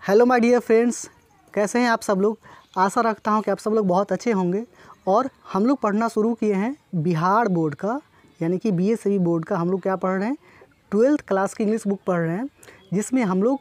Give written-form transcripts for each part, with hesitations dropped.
Hello my dear friends, कैसे हैं आप सब लोग। आशा रखता हूं कि आप सब लोग बहुत अच्छे होंगे। और हम लोग पढ़ना शुरू किए हैं बिहार बोर्ड का, यानी कि बीएसई बोर्ड का। हम लोग क्या पढ़ रहे हैं, 12th क्लास की इंग्लिश बुक पढ़ रहे हैं, जिसमें हम लोग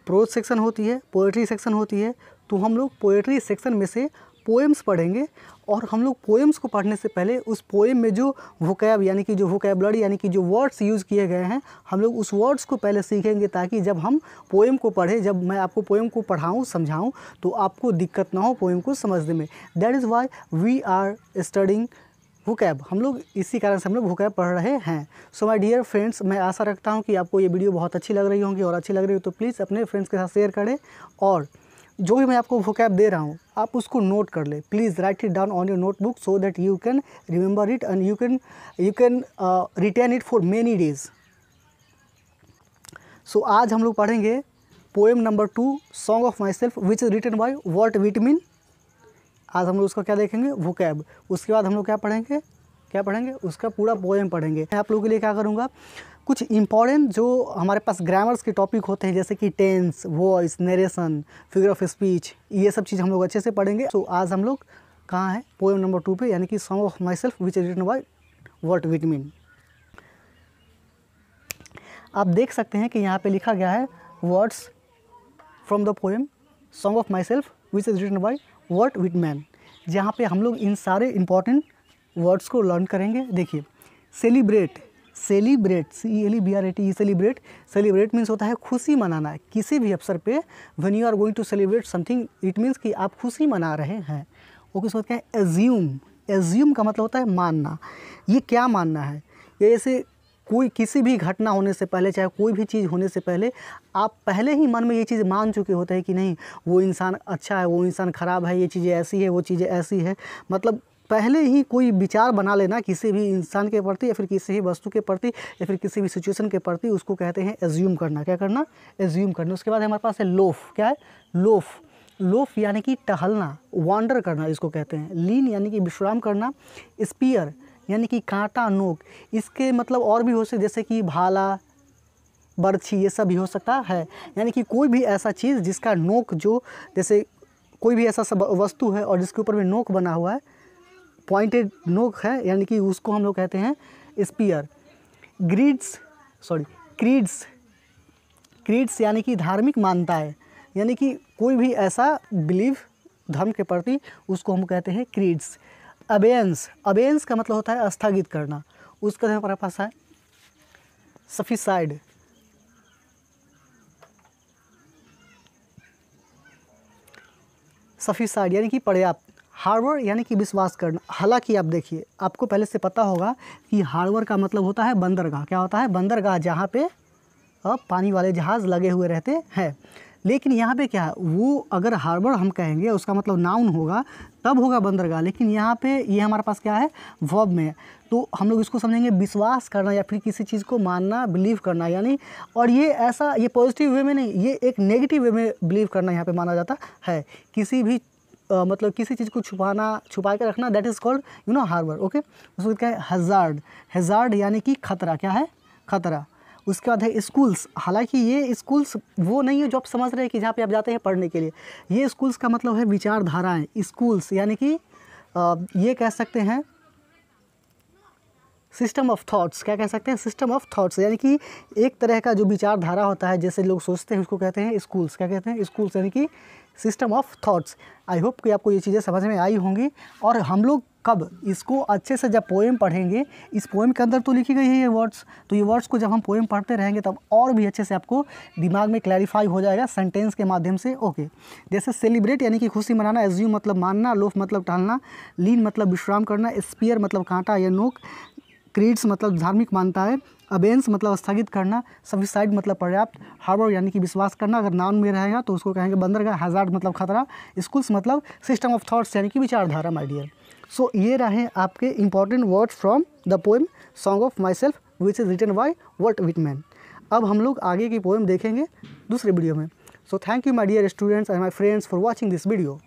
प्रोज सेक्शन होती है, पोएट्री सेक्शन होती है। तो हम लोग पोएट्री सेक्शन में से पोएम्स पढ़ेंगे। और हम लोग पोएम्स को पढ़ने से पहले उस पोएम में जो वोकैब यानी कि जो वोकैबलरी यानी कि जो वर्ड्स यूज़ किए गए हैं, हम लोग उस वर्ड्स को पहले सीखेंगे, ताकि जब हम पोएम को पढ़ें, जब मैं आपको पोएम को पढ़ाऊँ समझाऊँ, तो आपको दिक्कत ना हो पोएम को समझने में। That is why we are studying vocab. हम लोग इसी कारण से हम लोग वोकैब पढ़ रहे हैं। सो माय डियर फ्रेंड्स, मैं आशा रखता हूँ कि आपको ये वीडियो बहुत अच्छी लग रही होंगी, और अच्छी लग रही हो तो प्लीज़ अपने फ्रेंड्स के साथ शेयर करें। और जो भी मैं आपको वोकैब दे रहा हूँ, आप उसको नोट कर ले। Please write it down on your notebook so that you can remember it and you can retain it for many days. So आज हम लोग पढ़ेंगे poem number 2, song of myself, which is written by Walt Whitman. आज हम लोग उसका क्या देखेंगे, वोकैब। उसके बाद हम लोग क्या पढ़ेंगे उसका पूरा पोएम पढ़ेंगे। मैं आप लोगों के लिए क्या करूँगा, कुछ इंपॉर्टेंट जो हमारे पास ग्रामर्स के टॉपिक होते हैं, जैसे कि tense, voice, narration, figure of speech, ये सब चीज़ हम लोग अच्छे से पढ़ेंगे। तो आज हम लोग कहाँ हैं, पोएम नंबर 2 पे, यानी कि song of myself which is written by Walt Whitman. आप देख सकते हैं कि यहाँ पे लिखा गया है words from the poem song of myself which is written by Walt Whitman, जहाँ पे हम लोग इन सारे इंपॉर्टेंट वर्ड्स को लर्न करेंगे। देखिए, सेलिब्रेट, CELEBRATE, सेलिब्रेट मीन्स होता है खुशी मनाना। किसी भी अवसर पे when you are going to celebrate something, it means कि आप खुशी मना रहे हैं। ओके, उसके बाद क्या है, एज्यूम का मतलब होता है मानना। ये क्या मानना है, ये ऐसे कोई किसी भी घटना होने से पहले, चाहे कोई भी चीज़ होने से पहले, आप पहले ही मन में ये चीज़ मान चुके होते हैं कि नहीं, वो इंसान अच्छा है, वो इंसान ख़राब है, ये चीज़ें ऐसी है, वो चीज़ें ऐसी है। मतलब पहले ही कोई विचार बना लेना किसी भी इंसान के प्रति, या फिर किसी भी वस्तु के प्रति, या फिर किसी भी सिचुएशन के प्रति, उसको कहते हैं एज्यूम करना। क्या करना, एज्यूम करना। उसके बाद हमारे पास है लोफ। क्या है, लोफ यानी कि टहलना, वांडर करना इसको कहते हैं। लीन यानी कि विश्राम करना। स्पीयर यानी कि कांटा, नोक। इसके मतलब और भी हो सकते, जैसे कि भाला, बर्छी, ये सब भी हो सकता है। यानी कि कोई भी ऐसा चीज़ जिसका नोक, जो जैसे कोई भी ऐसा सब वस्तु है और जिसके ऊपर में नोक बना हुआ है, पॉइंटेड नोक है, यानी कि उसको हम लोग कहते हैं स्पीयर। क्रीड्स यानी कि धार्मिक मान्यताएं, यानी कि कोई भी ऐसा बिलीव धर्म के प्रति, उसको हम कहते हैं क्रीड्स। अबेयंस का मतलब होता है स्थगित करना। उसका हमारे पास है सफिसाइड यानी कि पर्याप्त। हार्बर यानी कि विश्वास करना। हालांकि आप देखिए, आपको पहले से पता होगा कि हार्बर का मतलब होता है बंदरगाह। क्या होता है, बंदरगाह, जहाँ पे पानी वाले जहाज़ लगे हुए रहते हैं। लेकिन यहाँ पे क्या है, वो अगर हार्बर हम कहेंगे, उसका मतलब नाउन होगा, तब होगा बंदरगाह। लेकिन यहाँ पे ये हमारे पास क्या है, वर्ब में है। तो हम लोग इसको समझेंगे विश्वास करना, या फिर किसी चीज़ को मानना, बिलीव करना, यानी। और ये ऐसा, ये पॉजिटिव वे में नहीं, ये एक नेगेटिव वे में बिलीव करना यहाँ पे माना जाता है। किसी भी मतलब किसी चीज़ को छुपा के रखना, that is called harbour. Okay, उसको क्या है, हैज़ार्ड यानी कि खतरा। क्या है, खतरा। उसके बाद है स्कूल्स। हालांकि ये स्कूल्स वो नहीं है जो आप समझ रहे हैं कि जहाँ पे आप जाते हैं पढ़ने के लिए। ये स्कूल्स का मतलब है विचारधाराएं। स्कूल्स यानी कि ये कह सकते हैं सिस्टम ऑफ थॉट्स। क्या कह सकते हैं, सिस्टम ऑफ थॉट्स, यानी कि एक तरह का जो विचारधारा होता है, जैसे लोग सोचते हैं, उसको कहते हैं स्कूल्स। क्या कहते हैं, स्कूल्स, यानी कि system of thoughts. I hope कि आपको ये चीज़ें समझ में आई होंगी। और हम लोग कब इसको अच्छे से जब पोएम पढ़ेंगे, इस पोएम के अंदर तो लिखी गई है ये वर्ड्स, तो ये वर्ड्स को जब हम पोएम पढ़ते रहेंगे, तब और भी अच्छे से आपको दिमाग में क्लैरिफाई हो जाएगा सेंटेंस के माध्यम से। ओके, जैसे सेलिब्रेट यानी कि खुशी मनाना, एज्यूम मतलब मानना, लोफ मतलब टहलना, लीन मतलब विश्राम करना, स्पीयर मतलब कांटा या नोक, क्रीड्स मतलब धार्मिक मान्यता है, अबेंस मतलब स्थगित करना, सफिसाइड मतलब पर्याप्त, हार्बर यानी कि विश्वास करना, अगर नाउन में रहेगा तो उसको कहेंगे बंदरगाह, हैज़ार्ड मतलब खतरा, स्कूल्स मतलब सिस्टम ऑफ थॉट्स यानी कि विचारधारा। माय डियर, सो ये रहे आपके important words from the poem song of myself which is written by Walt Whitman. अब हम लोग आगे की पोएम देखेंगे दूसरे वीडियो में। So thank you my dear students and my friends for watching this video.